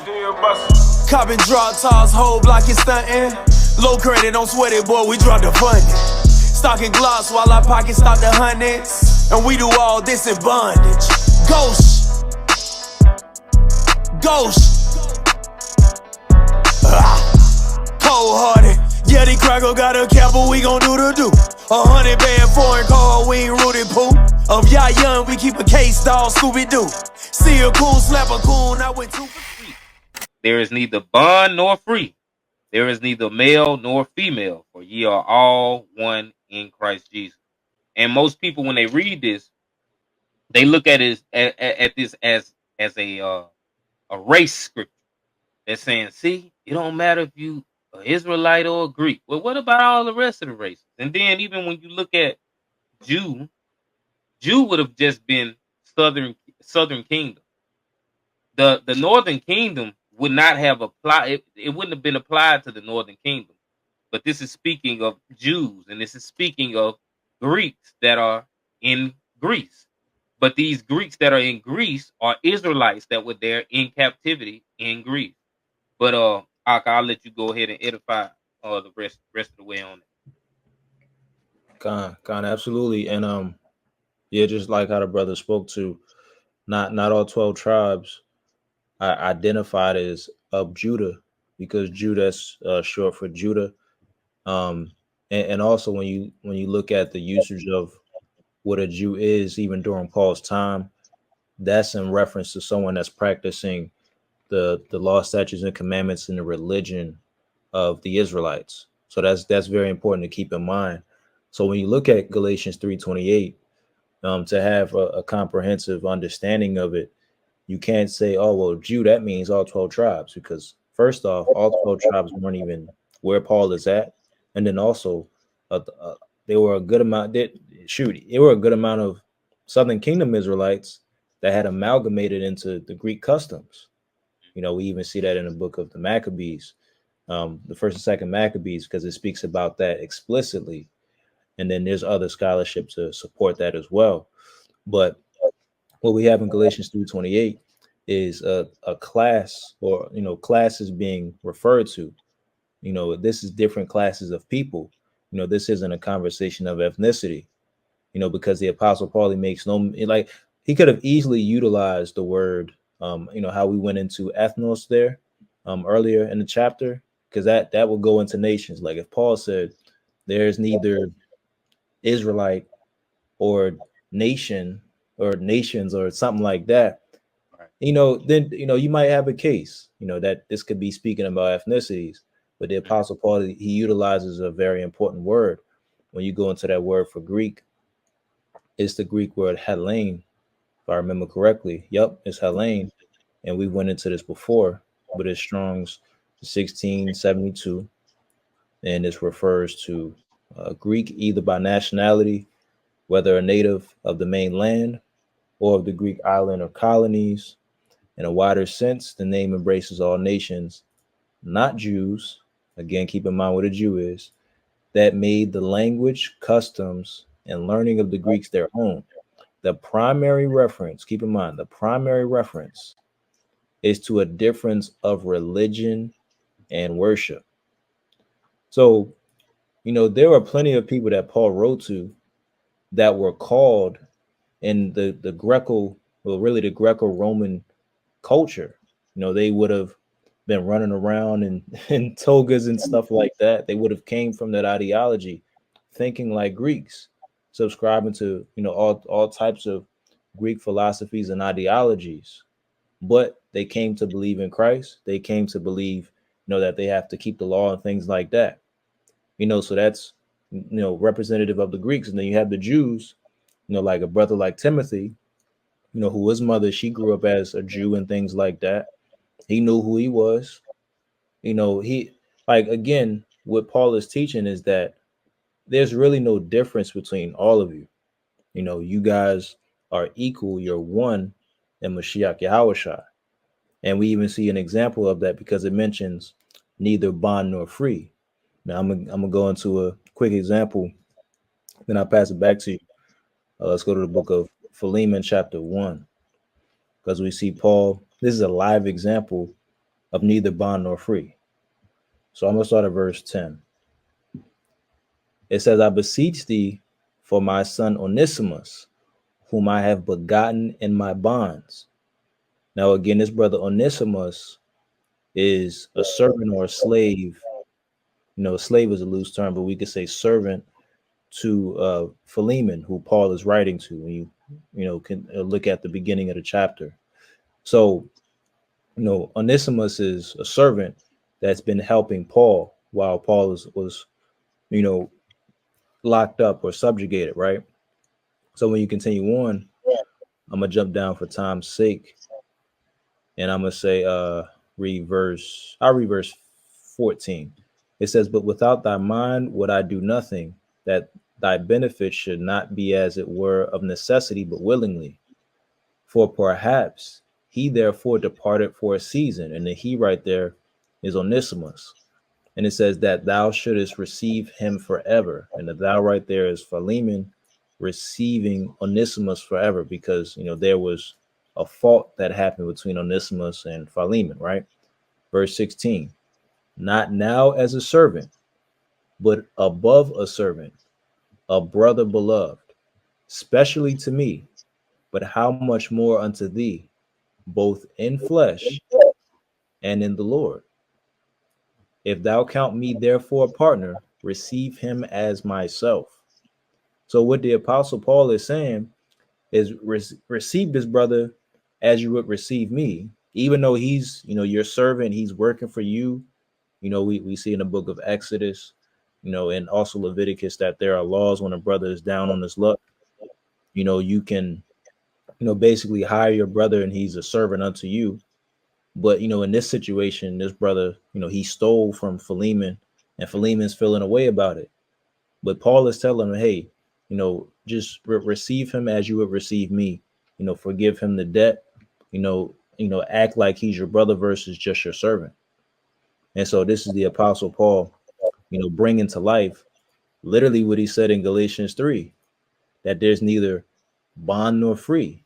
Copping drop toss, whole block is stunting. Low credit, don't sweat it, boy, we drop the funding. Stocking gloss while our pockets stock the hundreds. And we do all this in bondage. Ghost. Cold-hearted. Yeah, the cracker got a cap, but we gon' do the do. 100 band foreign car, we ain't rooted poo. Y'all young, we keep a case, dog, Scooby-Doo. See a coon, slap a coon, I went 2 for 3. There is neither bond nor free. There is neither male nor female, for ye are all one in Christ Jesus. And most people, when they read this, they look at it at this as a race scripture. They're saying, see, it don't matter if you are Israelite or Greek. Well, what about all the rest of the races? And then even when you look at Jew would have just been southern kingdom. The northern kingdom would not have applied. It wouldn't have been applied to the northern kingdom. But this is speaking of Jews, and this is speaking of Greeks that are in Greece. But these Greeks that are in Greece are Israelites that were there in captivity in Greece. But I'll let you go ahead and edify the rest of the way on it. Con, absolutely. And yeah, just like how the brother spoke to, not all 12 tribes are identified as of Judah, because Judah's short for Judah. And also when you look at the usage of what a Jew is, even during Paul's time, that's in reference to someone that's practicing the law, statutes, and commandments in the religion of the Israelites. So that's very important to keep in mind. So when you look at Galatians 3:28, to have a comprehensive understanding of it, you can't say, oh, well, Jew, that means all 12 tribes, because first off, all 12 tribes weren't even where Paul is at. And then also they were a good amount. They were a good amount of Southern Kingdom Israelites that had amalgamated into the Greek customs. You know, we even see that in the book of the Maccabees, the first and second Maccabees, because it speaks about that explicitly. And then there's other scholarship to support that as well. But what we have in Galatians 3:28 is a class, or, you know, classes being referred to. You know, this is different classes of people. You know, this isn't a conversation of ethnicity, you know, because the Apostle Paul, he makes no, like, he could have easily utilized the word, you know, how we went into ethnos there earlier in the chapter, because that will go into nations. Like if Paul said there's neither Israelite or nation or nations or something like that, you know, then, you know, you might have a case, you know, that this could be speaking about ethnicities. But the Apostle Paul, he utilizes a very important word. When you go into that word for Greek, it's the Greek word Hellene, if I remember correctly. Yep, it's Hellene. And we went into this before, but it's Strong's 1672. And this refers to Greek either by nationality, whether a native of the mainland or of the Greek island or colonies. In a wider sense, the name embraces all nations, not Jews. Again, keep in mind what a Jew is, that made the language, customs, and learning of the Greeks their own. The primary reference, keep in mind, the primary reference is to a difference of religion and worship. So, you know, there were plenty of people that Paul wrote to that were called in the the Greco-Roman culture. You know, they would have been running around in togas and stuff like that. They would have came from that ideology, thinking like Greeks, subscribing to, you know, all types of Greek philosophies and ideologies. But they came to believe in Christ. They came to believe, you know, that they have to keep the law and things like that. You know, so that's, you know, representative of the Greeks. And then you have the Jews, you know, like a brother like Timothy, you know, who his mother, she grew up as a Jew and things like that. He knew who he was. You know, he, like, again, what Paul is teaching is that there's really no difference between all of you. You know, you guys are equal. You're one in Mashiach Yahushua. And we even see an example of that because it mentions neither bond nor free. Now, I'm gonna go into a quick example, then I'll pass it back to you. Let's go to the book of Philemon, chapter 1, because we see Paul. This is a live example of neither bond nor free. So I'm going to start at verse 10. It says, I beseech thee for my son Onesimus, whom I have begotten in my bonds. Now, again, this brother Onesimus is a servant or a slave. You know, slave is a loose term, but we could say servant to Philemon, who Paul is writing to. When you can look at the beginning of the chapter. So, Onesimus is a servant that's been helping Paul while Paul was locked up or subjugated, right? So when you continue on, I'm gonna jump down for time's sake, and I'm gonna say I'll read verse 14. It says, but without thy mind would I do nothing, that thy benefit should not be as it were of necessity, but willingly. For perhaps he therefore departed for a season, and the he right there is Onesimus. And it says that thou shouldest receive him forever. And the thou right there is Philemon receiving Onesimus forever, because there was a fault that happened between Onesimus and Philemon, right? Verse 16, not now as a servant, but above a servant, a brother beloved, specially to me, but how much more unto thee, both in flesh and in the Lord. If thou count me therefore a partner, receive him as myself. So what the Apostle Paul is saying is receive this brother as you would receive me, even though he's, your servant, he's working for you. We see in the book of Exodus, and also Leviticus, that there are laws when a brother is down on his luck. You can, basically hire your brother and he's a servant unto you. But, in this situation, this brother, he stole from Philemon, and Philemon's feeling a way about it. But Paul is telling him, hey, just receive him as you would receive me, forgive him the debt, act like he's your brother versus just your servant. And so this is the Apostle Paul, bringing to life literally what he said in Galatians 3, that there's neither bond nor free,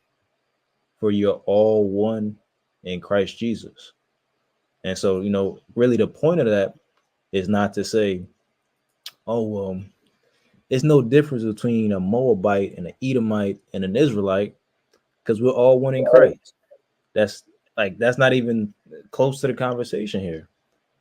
for you're all one in Christ Jesus. And so, really the point of that is not to say, there's no difference between a Moabite and an Edomite and an Israelite, because we're all one in Christ. That's not even close to the conversation here.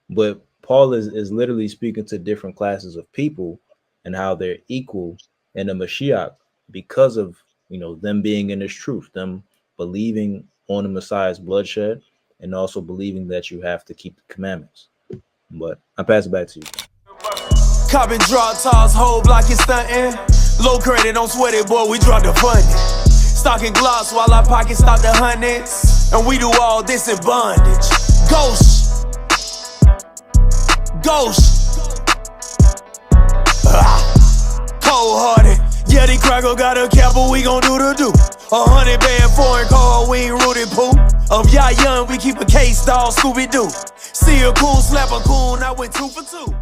But Paul is literally speaking to different classes of people and how they're equal in the Mashiach because of, them being in this truth, them believing on the Messiah's bloodshed, and also believing that you have to keep the commandments. But I pass it back to you. Copping draw toss, whole block is stunting. Low credit, don't sweat it, boy, we drop the funding. Stocking gloss while our pockets stock the hundreds. And we do all this in bondage. Ghost. Cold-hearted. Yeah, the cracker got a cap, but we gon' do the do. 100 band foreign car, we ain't rooted poo. Of y'all young, we keep a case, dog, Scooby-Doo. See a coon, slap a coon, I went 2 for 2.